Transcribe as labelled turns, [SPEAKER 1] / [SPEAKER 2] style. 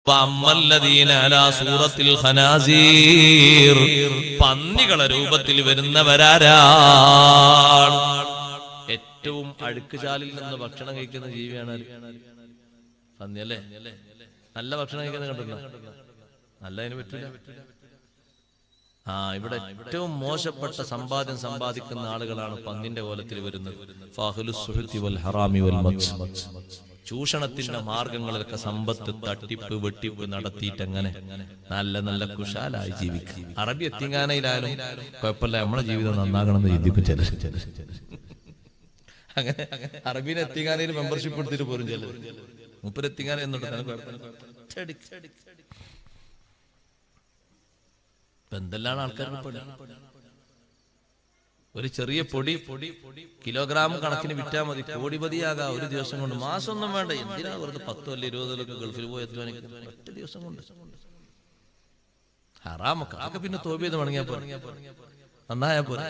[SPEAKER 1] വഅമ്മല്ലദീന അലാ സൂറത്തിൽ ഖനാസീർ, പന്നികളെ രൂപത്തിൽ വരുന്നവരാരാണ്? ഏറ്റവും അഴുക്കുചാലിൽ നിന്ന് ഭക്ഷണം കഴിക്കുന്ന ജീവിയാണ് പന്നി അല്ലേ? നല്ല ഭക്ഷണം കഴിക്കുന്നത് കണ്ടിട്ടുണ്ടോ? നല്ലതിന് പറ്റില്ല. ഇവിടെ ഏറ്റവും മോശപ്പെട്ട സമ്പാദ്യം സമ്പാദിക്കുന്ന ആളുകളാണ് പന്നിന്റെ കോലത്തിൽ വരുന്നത്. ചൂഷണത്തിന്റെ മാർഗങ്ങളിലൊക്കെ സമ്പത്ത് തട്ടിപ്പ് വെട്ടിപ്പ് നടത്തിയിട്ട് അങ്ങനെ നല്ല നല്ല കുശാലായി ജീവിക്കും. അറബി എത്തിങ്ങാനയിലായാലും കുഴപ്പമില്ല, നമ്മുടെ ജീവിതം നന്നാകണമെന്ന് ചിന്തിക്കും ചിലർ. അങ്ങനെ അറബീനെ എത്തിങ്ങാനയിൽ മെമ്പർഷിപ്പ് എടുത്തിട്ട് പോലും ചിലർ മുപ്പരെത്തിങ്ങാന എന്നുണ്ട്. എന്തെല്ലാം ആൾക്കാർ ഒരു ചെറിയ പൊടി കിലോഗ്രാം കണക്കിന് വിറ്റാൽ മതി, കോടിപതിയാകാം ഒരു ദിവസം കൊണ്ട്. മാസമൊന്നും വേണ്ട, എന്തിനാ വെറുതെ 10 അല്ല 20 ഗൾഫിൽ പോയി എത്തുവാനിരിക്കുന്നത് ഒറ്റ ദിവസം കൊണ്ട്. ഹറാമൊക്കെ പിന്നെ തോബ് ചെയ്ത് മടങ്ങിയാ പോലെ, നന്നായാ പോലെ.